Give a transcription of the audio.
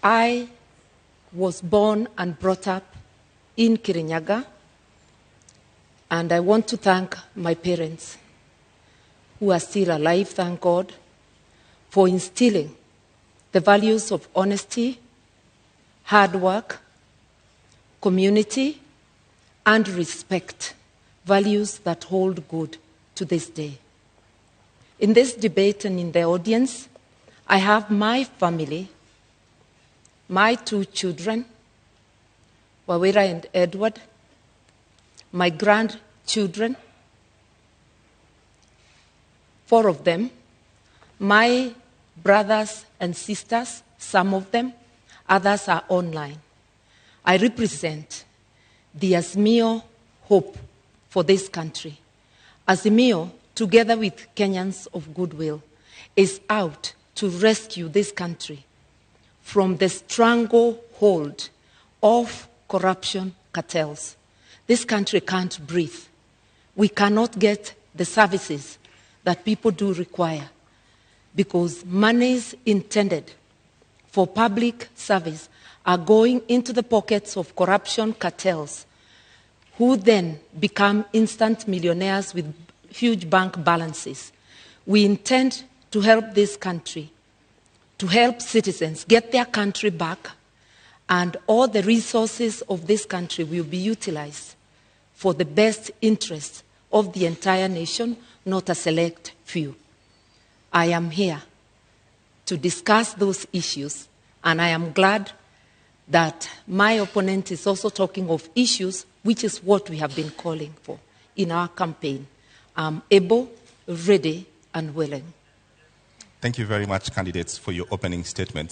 I was born and brought up in Kirinyaga, and I want to thank my parents, who are still alive, thank God, for instilling the values of honesty, hard work, community, and respect, values that hold good to this day. In this debate and in the audience, I have my family, my 2 children, Wawira and Edward, my grandchildren, 4 of them, my brothers and sisters, some of them, others are online. I represent the Azimio hope for this country. Azimio, together with Kenyans of goodwill, is out to rescue this country from the stranglehold of corruption cartels. This country can't breathe. We cannot get the services that people do require because monies intended for public service are going into the pockets of corruption cartels, who then become instant millionaires with huge bank balances. We intend to help this country, to help citizens get their country back, and all the resources of this country will be utilized for the best interest of the entire nation, not a select few. I am here to discuss those issues, and I am glad that my opponent is also talking of issues, which is what we have been calling for in our campaign. I'm able, ready, and willing. Thank you very much, candidates, for your opening statements.